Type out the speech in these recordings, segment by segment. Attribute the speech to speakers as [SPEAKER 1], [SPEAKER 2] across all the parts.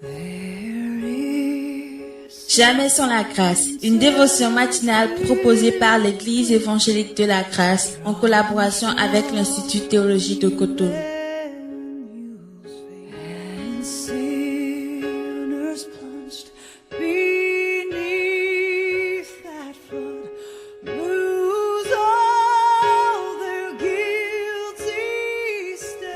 [SPEAKER 1] Jamais sans la grâce, une dévotion matinale proposée par l'Église évangélique de la grâce en collaboration avec l'Institut théologique de Cotonou.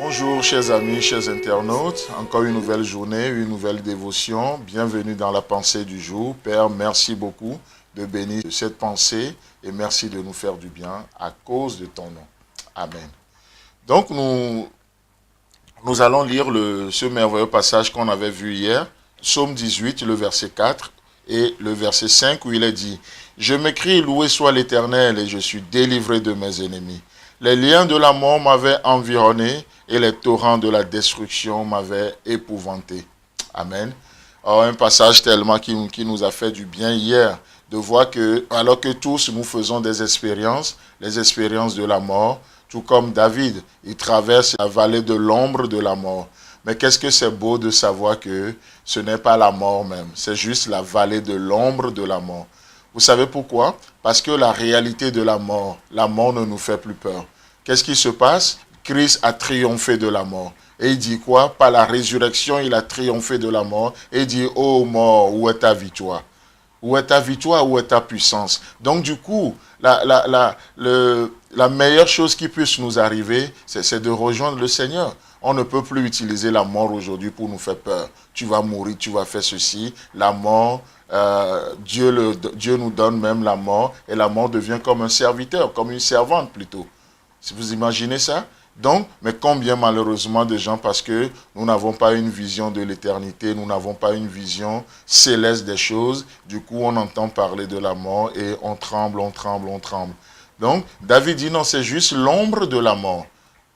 [SPEAKER 2] Bonjour chers amis, chers internautes, encore une nouvelle journée, une nouvelle dévotion. Bienvenue dans la pensée du jour. Père, merci beaucoup de bénir cette pensée et merci de nous faire du bien à cause de ton nom. Amen. Donc nous allons lire ce merveilleux passage qu'on avait vu hier, Psaume 18, le verset 4 et le verset 5 où il est dit « Je m'écrie, loué soit l'Éternel et je suis délivré de mes ennemis. Les liens de la mort m'avaient environné et les torrents de la destruction m'avaient épouvanté. » Amen. Alors, un passage tellement qui nous a fait du bien hier, de voir que, alors que tous nous faisons des expériences, les expériences de la mort, tout comme David, il traverse la vallée de l'ombre de la mort. Mais qu'est-ce que c'est beau de savoir que ce n'est pas la mort même, c'est juste la vallée de l'ombre de la mort. Vous savez pourquoi? Parce que la réalité de la mort ne nous fait plus peur. Qu'est-ce qui se passe? Christ a triomphé de la mort. Et il dit quoi? Par la résurrection, il a triomphé de la mort. Et il dit, ô mort, où est ta victoire? Où est ta victoire? Où est ta puissance? Donc du coup, la meilleure chose qui puisse nous arriver, c'est de rejoindre le Seigneur. On ne peut plus utiliser la mort aujourd'hui pour nous faire peur. Tu vas mourir, tu vas faire ceci. La mort, Dieu nous donne même la mort. Et la mort devient comme un serviteur, comme une servante plutôt. Si vous imaginez ça? Donc, mais combien malheureusement de gens, parce que nous n'avons pas une vision de l'éternité, nous n'avons pas une vision céleste des choses, du coup on entend parler de la mort et on tremble, on tremble, on tremble. Donc, David dit non, c'est juste l'ombre de la mort.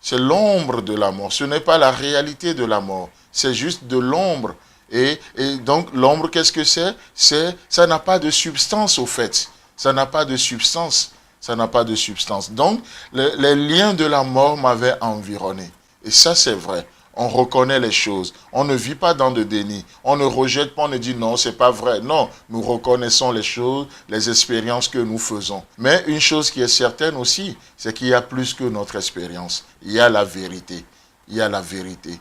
[SPEAKER 2] C'est l'ombre de la mort, ce n'est pas la réalité de la mort, c'est juste de l'ombre. Et donc, l'ombre, qu'est-ce que c'est? Ça n'a pas de substance au fait, ça n'a pas de substance. Ça n'a pas de substance. Donc, les liens de la mort m'avaient environné. Et ça, c'est vrai. On reconnaît les choses. On ne vit pas dans le déni. On ne rejette pas, on ne dit non, c'est pas vrai. Non, nous reconnaissons les choses, les expériences que nous faisons. Mais une chose qui est certaine aussi, c'est qu'il y a plus que notre expérience. Il y a la vérité. Il y a la vérité.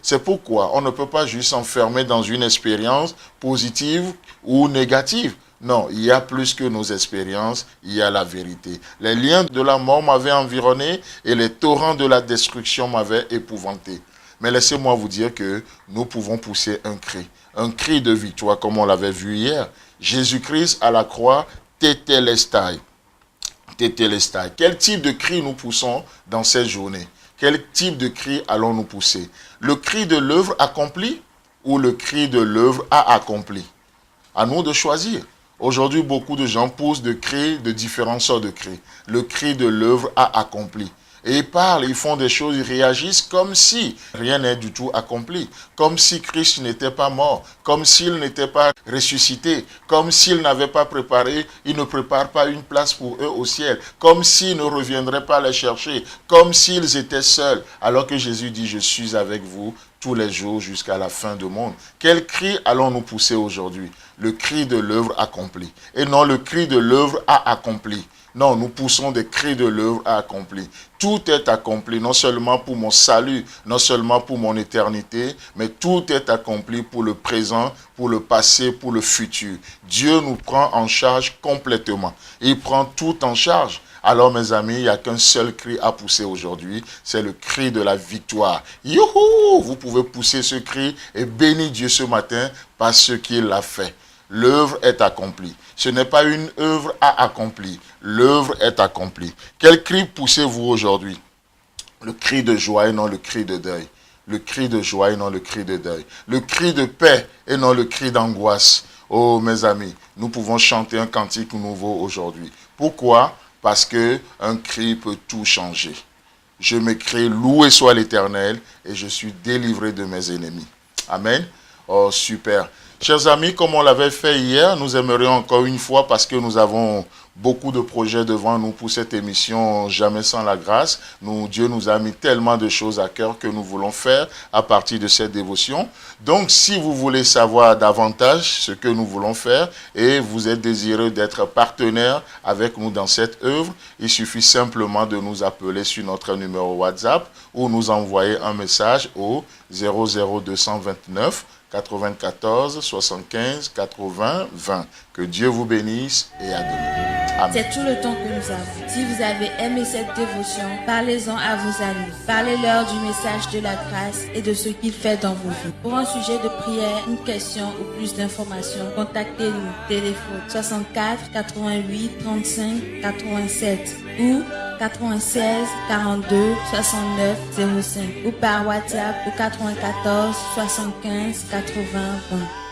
[SPEAKER 2] C'est pourquoi on ne peut pas juste s'enfermer dans une expérience positive ou négative. Non, il y a plus que nos expériences, il y a la vérité. Les liens de la mort m'avaient environné et les torrents de la destruction m'avaient épouvanté. Mais laissez-moi vous dire que nous pouvons pousser un cri de victoire comme on l'avait vu hier. Jésus-Christ à la croix, tétélestai. Tétélestai. Quel type de cri nous poussons dans cette journée? Quel type de cri allons-nous pousser? Le cri de l'œuvre accomplie ou le cri de l'œuvre a accompli? À nous de choisir. Aujourd'hui, beaucoup de gens poussent de cris, de différentes sortes de cris. Le cri de l'œuvre a accompli. Et ils parlent, ils font des choses, ils réagissent comme si rien n'est du tout accompli. Comme si Christ n'était pas mort. Comme s'il n'était pas ressuscité. Comme s'il n'avait pas préparé, il ne prépare pas une place pour eux au ciel. Comme s'il ne reviendrait pas les chercher. Comme s'ils étaient seuls. Alors que Jésus dit, je suis avec vous tous les jours jusqu'à la fin du monde. Quel cri allons-nous pousser aujourd'hui? Le cri de l'œuvre accompli. Et non le cri de l'œuvre a accompli. Non, nous poussons des cris de l'œuvre a accompli. Tout est accompli, non seulement pour mon salut, non seulement pour mon éternité, mais tout est accompli pour le présent, pour le passé, pour le futur. Dieu nous prend en charge complètement. Il prend tout en charge. Alors mes amis, il n'y a qu'un seul cri à pousser aujourd'hui, c'est le cri de la victoire. Youhou! Vous pouvez pousser ce cri et bénir Dieu ce matin par ce qu'il a fait. L'œuvre est accomplie. Ce n'est pas une œuvre à accomplir. L'œuvre est accomplie. Quel cri poussez-vous aujourd'hui? Le cri de joie et non le cri de deuil. Le cri de joie et non le cri de deuil. Le cri de paix et non le cri d'angoisse. Oh mes amis, nous pouvons chanter un cantique nouveau aujourd'hui. Pourquoi? Parce qu'un cri peut tout changer. Je m'écris, loué soit l'Éternel et je suis délivré de mes ennemis. Amen. Oh super. Chers amis, comme on l'avait fait hier, nous aimerions encore une fois, parce que nous avons beaucoup de projets devant nous pour cette émission Jamais sans la grâce. Dieu nous a mis tellement de choses à cœur que nous voulons faire à partir de cette dévotion. Donc, si vous voulez savoir davantage ce que nous voulons faire et vous êtes désireux d'être partenaire avec nous dans cette œuvre, il suffit simplement de nous appeler sur notre numéro WhatsApp ou nous envoyer un message au 00229 94 75 80 20. Que Dieu vous bénisse et à demain. Amen.
[SPEAKER 1] C'est tout le temps que nous avons. Si vous avez aimé cette dévotion, parlez-en à vos amis. Parlez-leur du message de la grâce et de ce qu'il fait dans vos vies. Pour un sujet de prière, une question ou plus d'informations, contactez-nous. Téléphone 64 88 35 87 ou 96 42 69 05 ou par WhatsApp au 94 75 80 20.